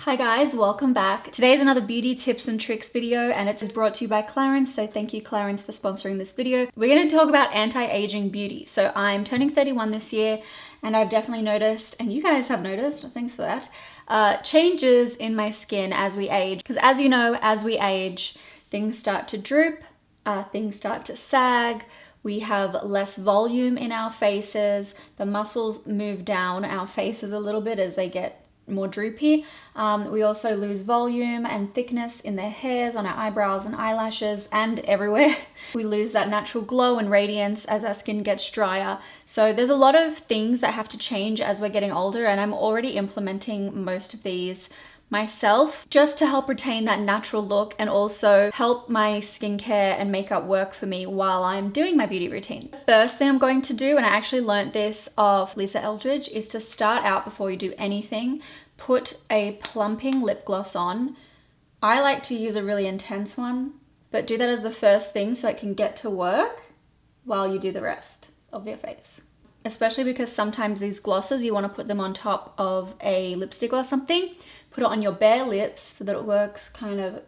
Hi guys, welcome back. Today's another beauty tips and tricks video and it's brought to you by Clarins, so thank you Clarins for sponsoring this video. We're going to talk about anti-aging beauty. So I'm turning 31 this year and I've definitely noticed, and you guys have noticed, thanks for that, changes in my skin as we age. Because as you know, as we age, things start to droop, things start to sag, we have less volume in our faces, the muscles move down our faces a little bit as they get more droopy. We also lose volume and thickness in their hairs, on our eyebrows and eyelashes, and everywhere. We lose that natural glow and radiance as our skin gets drier. So there's a lot of things that have to change as we're getting older, and I'm already implementing most of these myself just to help retain that natural look and also help my skincare and makeup work for me while I'm doing my beauty routine. The first thing I'm going to do, and I actually learned this off Lisa Eldridge, is to start out before you do anything, put a plumping lip gloss on. I like to use a really intense one, but do that as the first thing so it can get to work while you do the rest of your face. Especially because sometimes these glosses, you want to put them on top of a lipstick or something. Put it on your bare lips so that it works kind of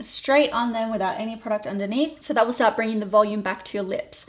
straight on them without any product underneath. So that will start bringing the volume back to your lips.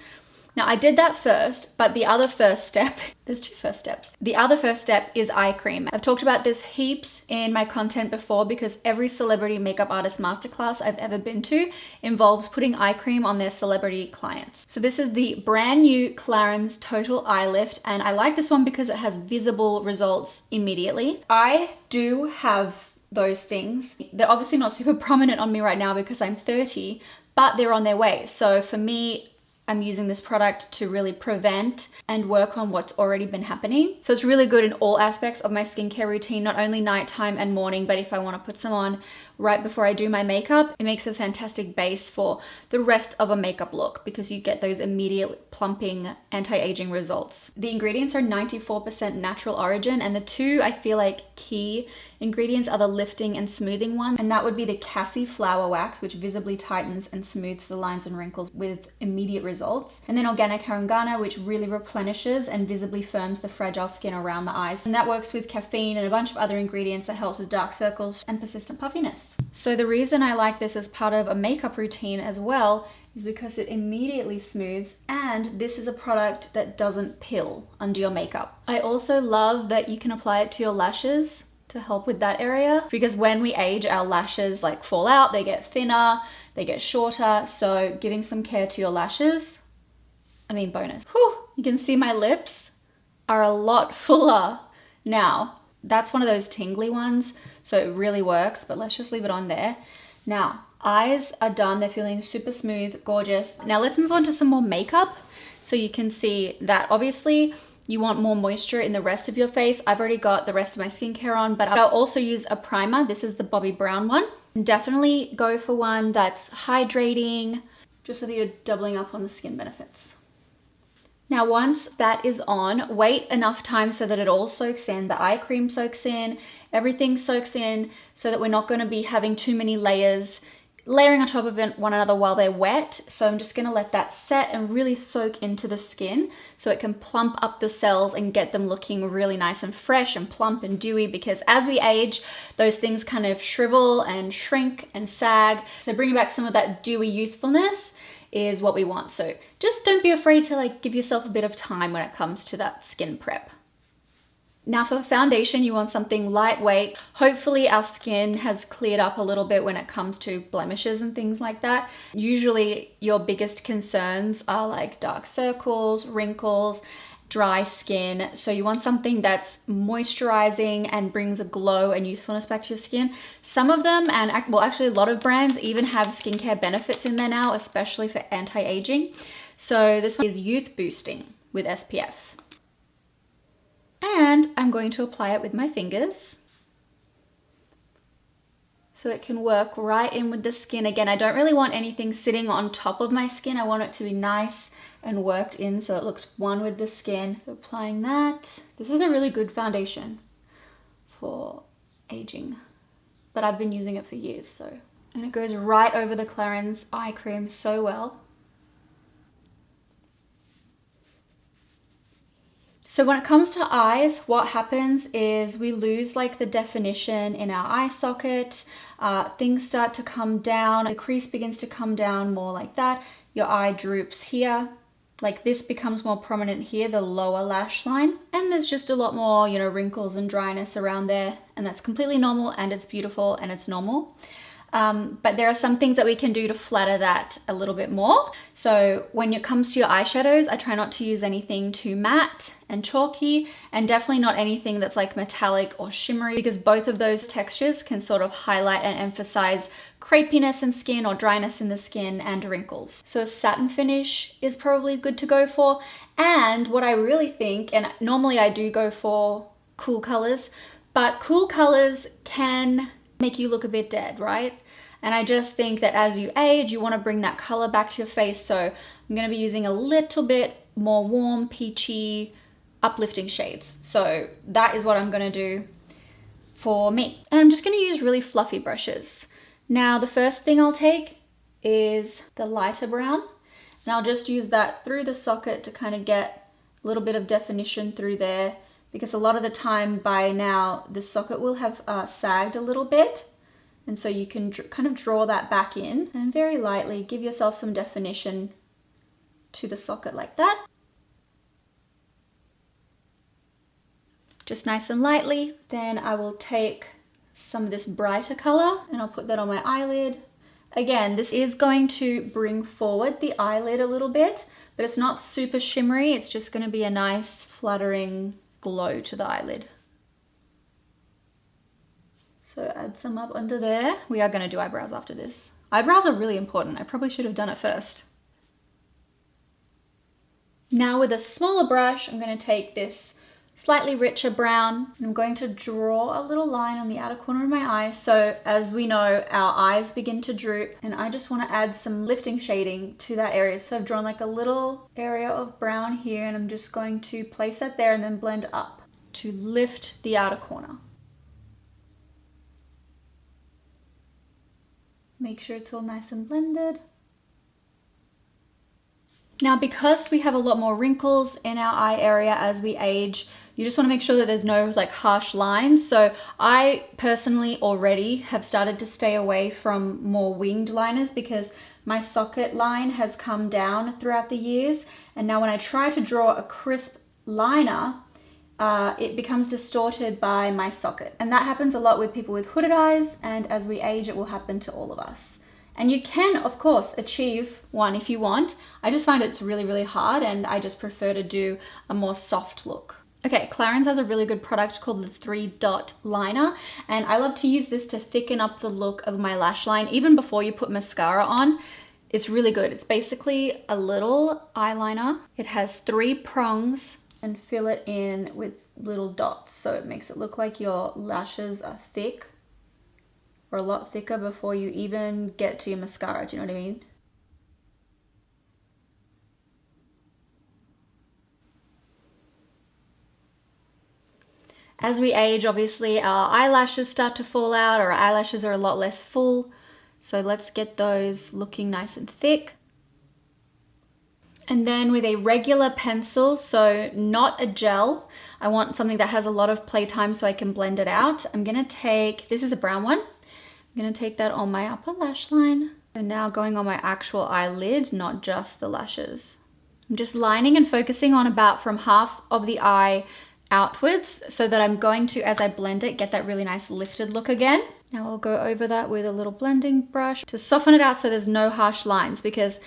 Now I did that first, but the other first step, there's two first steps. The other first step is eye cream. I've talked about this heaps in my content before because every celebrity makeup artist masterclass I've ever been to involves putting eye cream on their celebrity clients. So this is the brand new Clarins Total Eye Lift, and I like this one because it has visible results immediately. I do have those things. They're obviously not super prominent on me right now because I'm 30, but they're on their way. So for me, I'm using this product to really prevent and work on what's already been happening. So it's really good in all aspects of my skincare routine, not only nighttime and morning, but if I want to put some on right before I do my makeup, it makes a fantastic base for the rest of a makeup look because you get those immediate plumping anti-aging results. The ingredients are 94% natural origin, and the two I feel like key ingredients are the lifting and smoothing one, and that would be the Cassie Flower Wax, which visibly tightens and smooths the lines and wrinkles with immediate results, and then Organic Harangana, which really replenishes and visibly firms the fragile skin around the eyes, and that works with caffeine and a bunch of other ingredients that helps with dark circles and persistent puffiness. So the reason I like this as part of a makeup routine as well is because it immediately smooths, and this is a product that doesn't pill under your makeup. I also love that you can apply it to your lashes to help with that area, because when we age, our lashes like fall out, they get thinner, they get shorter. So giving some care to your lashes, I mean, bonus. Whew, you can see my lips are a lot fuller now. That's one of those tingly ones, so it really works, but let's just leave it on there. Now, eyes are done. They're feeling super smooth, gorgeous. Now let's move on to some more makeup. So you can see that obviously you want more moisture in the rest of your face. I've already got the rest of my skincare on, but I'll also use a primer. This is the Bobbi brown one. Definitely go for one that's hydrating, just so that you're doubling up on the skin benefits. Now, once that is on, wait enough time so that it all soaks in. The eye cream soaks in, everything soaks in, so that we're not going to be having too many layers layering on top of one another while they're wet. So I'm just going to let that set and really soak into the skin so it can plump up the cells and get them looking really nice and fresh and plump and dewy, because as we age, those things kind of shrivel and shrink and sag. So bringing back some of that dewy youthfulness is what we want. So just don't be afraid to like give yourself a bit of time when it comes to that skin prep. Now for foundation, you want something lightweight. Hopefully our skin has cleared up a little bit when it comes to blemishes and things like that. Usually your biggest concerns are like dark circles, wrinkles, dry skin. So you want something that's moisturizing and brings a glow and youthfulness back to your skin. Some of them, and well, actually a lot of brands even have skincare benefits in there now, especially for anti-aging. So this one is youth boosting with SPF. And I'm going to apply it with my fingers so it can work right in with the skin. Again, I don't really want anything sitting on top of my skin. I want it to be nice and worked in so it looks one with the skin. So applying that. This is a really good foundation for aging, but I've been using it for years, so. And it goes right over the Clarins eye cream so well. So when it comes to eyes, what happens is we lose like the definition in our eye socket. Things start to come down. The crease begins to come down more like that. Your eye droops here. Like this becomes more prominent here, the lower lash line. And there's just a lot more, you know, wrinkles and dryness around there. And that's completely normal, and it's beautiful, and it's normal. But there are some things that we can do to flatter that a little bit more. So when it comes to your eyeshadows, I try not to use anything too matte and chalky, and definitely not anything that's like metallic or shimmery, because both of those textures can sort of highlight and emphasize crepiness in skin or dryness in the skin and wrinkles. So a satin finish is probably good to go for. And what I really think, and normally I do go for cool colors, but cool colors can make you look a bit dead, right? And I just think that as you age, you want to bring that color back to your face. So I'm going to be using a little bit more warm, peachy, uplifting shades. So that is what I'm going to do for me. And I'm just going to use really fluffy brushes. Now, the first thing I'll take is the lighter brown, and I'll just use that through the socket to kind of get a little bit of definition through there, because a lot of the time by now the socket will have sagged a little bit. And so you can kind of draw that back in and very lightly give yourself some definition to the socket like that. Just nice and lightly. Then I will take some of this brighter color and I'll put that on my eyelid. Again, this is going to bring forward the eyelid a little bit, but it's not super shimmery. It's just going to be a nice fluttering glow to the eyelid. So add some up under there. We are going to do eyebrows after this. Eyebrows are really important. I probably should have done it first. Now with a smaller brush, I'm going to take this slightly richer brown, and I'm going to draw a little line on the outer corner of my eye. So as we know, our eyes begin to droop, and I just want to add some lifting shading to that area. So I've drawn like a little area of brown here, and I'm just going to place that there and then blend up to lift the outer corner. Make sure it's all nice and blended. Now, because we have a lot more wrinkles in our eye area as we age, you just want to make sure that there's no like harsh lines. So I personally already have started to stay away from more winged liners because my socket line has come down throughout the years. And now when I try to draw a crisp liner, it becomes distorted by my socket. And that happens a lot with people with hooded eyes, and as we age, it will happen to all of us. And you can, of course, achieve one if you want. I just find it's really, really hard, and I just prefer to do a more soft look. Okay, Clarins has a really good product called the 3-Dot Liner, and I love to use this to thicken up the look of my lash line, even before you put mascara on. It's really good. It's basically a little eyeliner. It has 3 prongs, and fill it in with little dots, so it makes it look like your lashes are thick, or a lot thicker before you even get to your mascara. Do you know what I mean? As we age, obviously our eyelashes start to fall out, or our eyelashes are a lot less full, so let's get those looking nice and thick. And then with a regular pencil, so not a gel, I want something that has a lot of playtime so I can blend it out. I'm gonna take, this is a brown one, I'm gonna take that on my upper lash line. And now going on my actual eyelid, not just the lashes. I'm just lining and focusing on about from half of the eye outwards, so that I'm going to, as I blend it, get that really nice lifted look again. Now I'll go over that with a little blending brush to soften it out so there's no harsh lines, because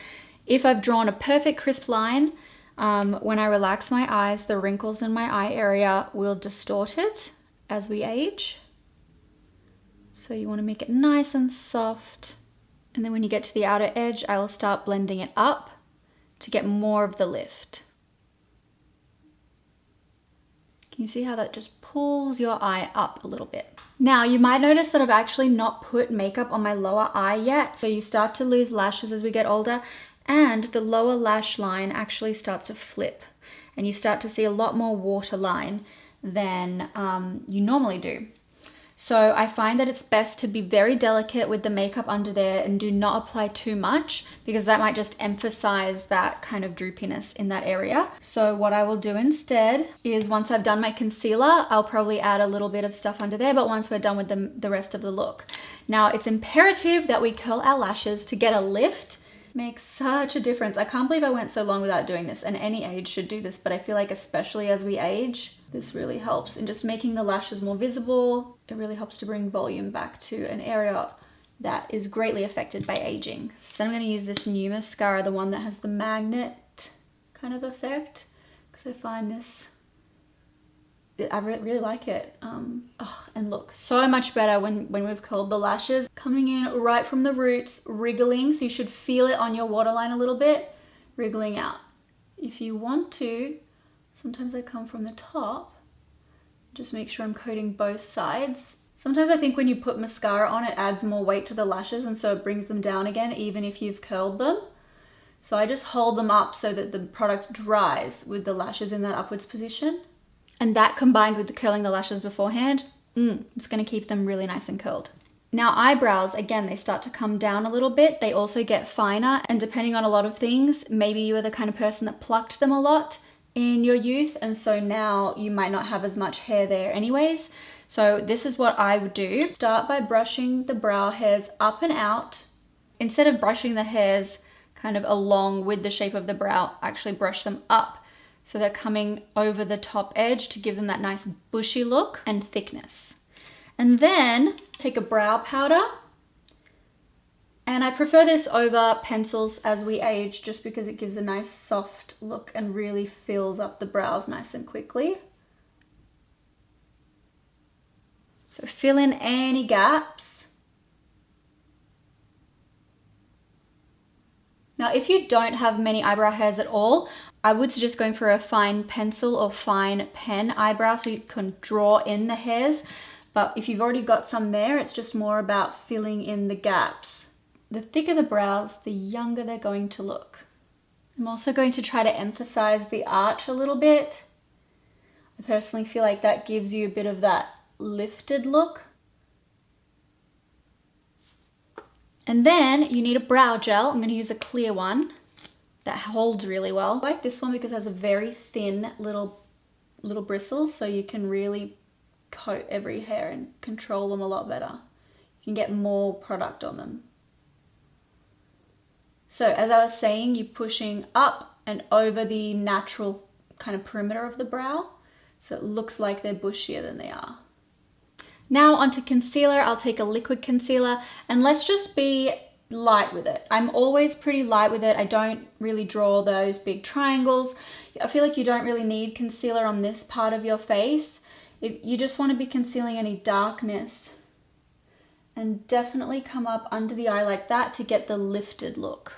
if I've drawn a perfect crisp line, when I relax my eyes, the wrinkles in my eye area will distort it as we age. So you want to make it nice and soft. And then when you get to the outer edge, I will start blending it up to get more of the lift. Can you see how that just pulls your eye up a little bit? Now you might notice that I've actually not put makeup on my lower eye yet. So you start to lose lashes as we get older, and the lower lash line actually starts to flip, and you start to see a lot more waterline than you normally do. So I find that it's best to be very delicate with the makeup under there and do not apply too much, because that might just emphasize that kind of droopiness in that area. So what I will do instead is, once I've done my concealer, I'll probably add a little bit of stuff under there, but once we're done with the rest of the look. Now it's imperative that we curl our lashes to get a lift. Makes such a difference. I can't believe I went so long without doing this, and any age should do this, but I feel like especially as we age, this really helps in just making the lashes more visible. It really helps to bring volume back to an area that is greatly affected by aging. So then I'm going to use this new mascara, the one that has the magnet kind of effect, because I find this, I really like it. And look, so much better when we've curled the lashes. Coming in right from the roots, wriggling, so you should feel it on your waterline a little bit, wriggling out. If you want to, sometimes I come from the top, just make sure I'm coating both sides. Sometimes I think when you put mascara on, it adds more weight to the lashes, and so it brings them down again, even if you've curled them. So I just hold them up so that the product dries with the lashes in that upwards position. And that, combined with the curling the lashes beforehand, it's going to keep them really nice and curled. Now eyebrows, again, they start to come down a little bit. They also get finer, and depending on a lot of things, maybe you were the kind of person that plucked them a lot in your youth, and so now you might not have as much hair there anyways. So this is what I would do. Start by brushing the brow hairs up and out. Instead of brushing the hairs kind of along with the shape of the brow, actually brush them up so they're coming over the top edge to give them that nice bushy look and thickness. And then take a brow powder, and I prefer this over pencils as we age, just because it gives a nice soft look and really fills up the brows nice and quickly. So fill in any gaps. Now, if you don't have many eyebrow hairs at all, I would suggest going for a fine pencil or fine pen eyebrow so you can draw in the hairs. But if you've already got some there, it's just more about filling in the gaps. The thicker the brows, the younger they're going to look. I'm also going to try to emphasize the arch a little bit. I personally feel like that gives you a bit of that lifted look. And then you need a brow gel. I'm going to use a clear one that holds really well. I like this one because it has a very thin little bristles, so you can really coat every hair and control them a lot better. You can get more product on them. So as I was saying, you're pushing up and over the natural kind of perimeter of the brow, so it looks like they're bushier than they are. Now onto concealer. I'll take a liquid concealer, and let's just be light with it. I'm always pretty light with it. I don't really draw those big triangles. I feel like you don't really need concealer on this part of your face. If you just want to be concealing any darkness, and definitely come up under the eye like that to get the lifted look.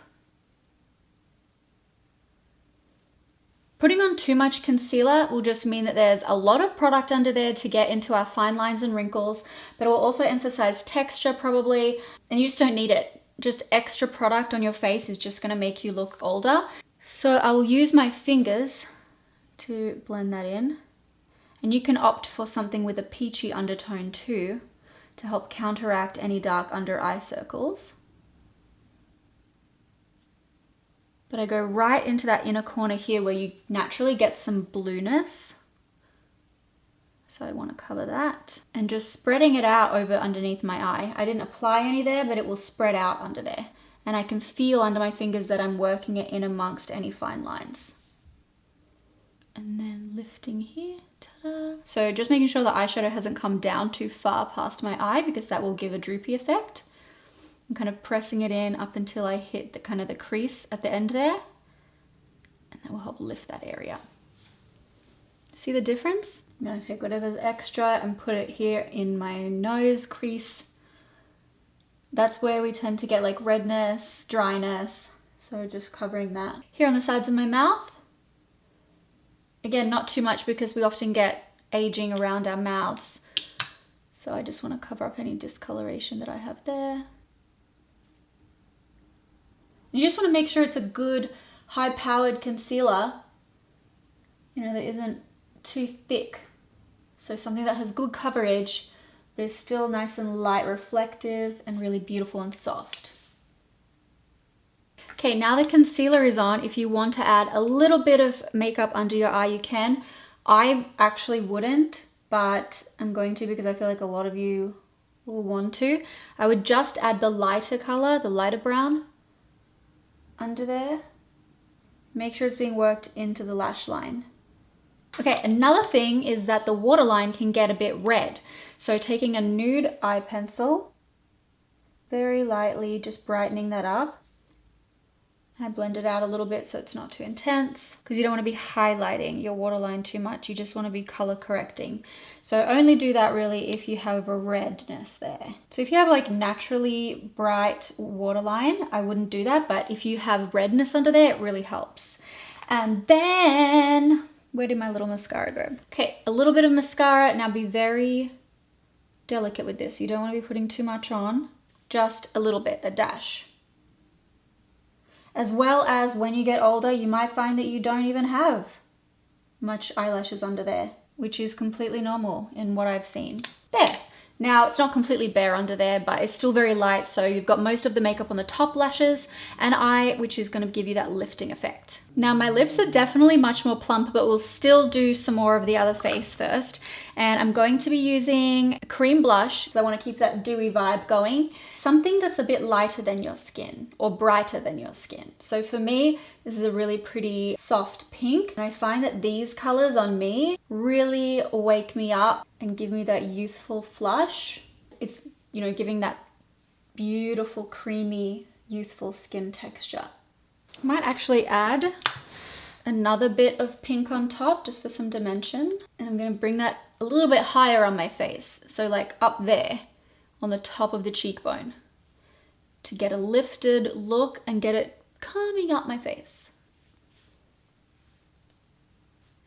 Putting on too much concealer will just mean that there's a lot of product under there to get into our fine lines and wrinkles, but it will also emphasize texture probably, and you just don't need it. Just extra product on your face is just going to make you look older. So I will use my fingers to blend that in, and you can opt for something with a peachy undertone too to help counteract any dark under eye circles. But I go right into that inner corner here where you naturally get some blueness. So I want to cover that. And just spreading it out over underneath my eye. I didn't apply any there, but it will spread out under there. And I can feel under my fingers that I'm working it in amongst any fine lines. And then lifting here. Ta-da. So just making sure the eyeshadow hasn't come down too far past my eye, because that will give a droopy effect. I'm kind of pressing it in up until I hit the kind of the crease at the end there, and that will help lift that area. See the difference? I'm going to take whatever's extra and put it here in my nose crease. That's where we tend to get like redness, dryness, so just covering that. Here on the sides of my mouth, again, not too much because we often get aging around our mouths, so I just want to cover up any discoloration that I have there. You just want to make sure it's a good high-powered concealer, you know, that isn't too thick. So something that has good coverage, but it's still nice and light reflective and really beautiful and soft. Okay, now the concealer is on. If you want to add a little bit of makeup under your eye, you can. I actually wouldn't, but I'm going to because I feel like a lot of you will want to. I would just add the lighter color, the lighter brown, under there. Make sure it's being worked into the lash line. Okay, another thing is that the waterline can get a bit red. So taking a nude eye pencil, very lightly just brightening that up. I blend it out a little bit so it's not too intense, because you don't want to be highlighting your waterline too much. You just want to be color correcting. So only do that really if you have a redness there. So if you have like naturally bright waterline, I wouldn't do that. But if you have redness under there, it really helps. And then, where did my little mascara go? Okay, a little bit of mascara. Now be very delicate with this. You don't want to be putting too much on, just a little bit, a dash. As well as when you get older, you might find that you don't even have much eyelashes under there, which is completely normal in what I've seen. There. Now, it's not completely bare under there, but it's still very light, so you've got most of the makeup on the top lashes and eye, which is going to give you that lifting effect. Now, my lips are definitely much more plump, but we'll still do some more of the other face first. And I'm going to be using cream blush, because I want to keep that dewy vibe going. Something that's a bit lighter than your skin, or brighter than your skin. So for me, this is a really pretty soft pink. And I find that these colors on me really wake me up and give me that youthful flush. It's, you know, giving that beautiful, creamy, youthful skin texture. I might actually add another bit of pink on top just for some dimension. And I'm going to bring that a little bit higher on my face. So like up there on the top of the cheekbone to get a lifted look and get it coming up my face.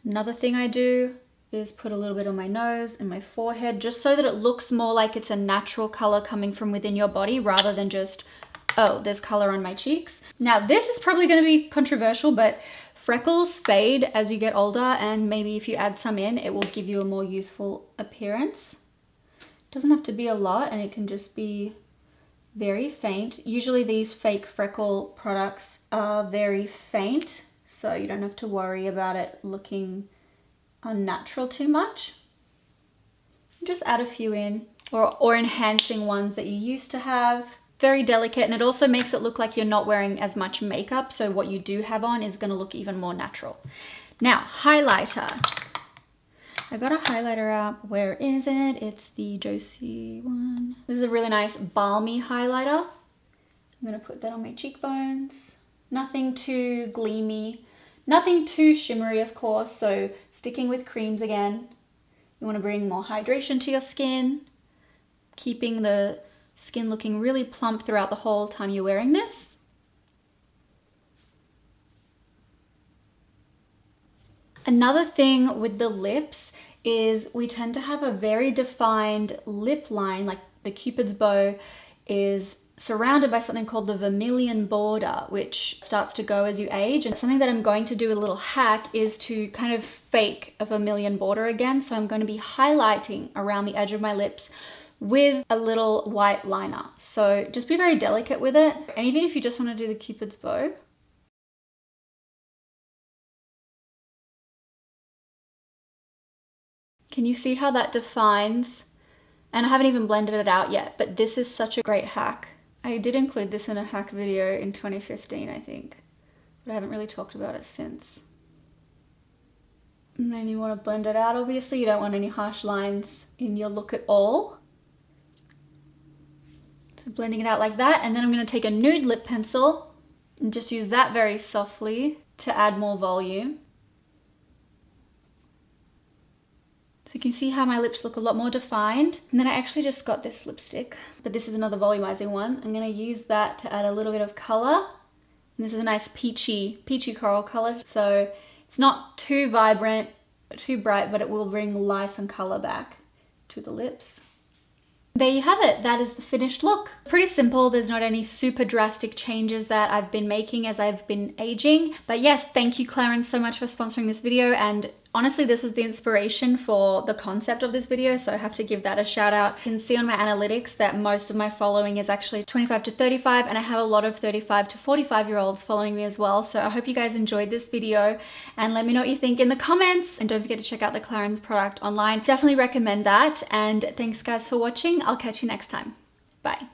Another thing I do is put a little bit on my nose and my forehead just so that it looks more like it's a natural color coming from within your body rather than just, oh, there's color on my cheeks. Now this is probably going to be controversial, but freckles fade as you get older, and maybe if you add some in, it will give you a more youthful appearance. It doesn't have to be a lot, and it can just be very faint. Usually these fake freckle products are very faint, so you don't have to worry about it looking unnatural too much. Just add a few in, or enhancing ones that you used to have. Very delicate, and it also makes it look like you're not wearing as much makeup, so what you do have on is going to look even more natural. Now, highlighter. I got a highlighter out. Where is it? It's the Josie one. This is a really nice balmy highlighter. I'm going to put that on my cheekbones. Nothing too gleamy, nothing too shimmery, of course, so sticking with creams again. You want to bring more hydration to your skin, keeping the skin looking really plump throughout the whole time you're wearing this. Another thing with the lips is we tend to have a very defined lip line, like the Cupid's bow is surrounded by something called the vermilion border, which starts to go as you age. And something that I'm going to do, a little hack, is to kind of fake a vermilion border again. So I'm going to be highlighting around the edge of my lips with a little white liner. So just be very delicate with it. And even if you just want to do the Cupid's bow, can you see how that defines? And I haven't even blended it out yet, but this is such a great hack. I did include this in a hack video in 2015, I think, but I haven't really talked about it since. And then you want to blend it out, obviously. You don't want any harsh lines in your look at all. So blending it out like that, and then I'm going to take a nude lip pencil and just use that very softly to add more volume. So you can see how my lips look a lot more defined. And then I actually just got this lipstick, but this is another volumizing one. I'm going to use that to add a little bit of color. And this is a nice peachy coral color. So it's not too vibrant, too bright, but it will bring life and color back to the lips. There you have it. That is the finished look. Pretty simple. There's not any super drastic changes that I've been making as I've been aging. But yes, thank you Clarins so much for sponsoring this video, and Honestly, this was the inspiration for the concept of this video, so I have to give that a shout out. You can see on my analytics that most of my following is actually 25 to 35, and I have a lot of 35 to 45-year-olds following me as well. So I hope you guys enjoyed this video, and let me know what you think in the comments. And don't forget to check out the Clarins product online. Definitely recommend that. And thanks guys for watching. I'll catch you next time. Bye.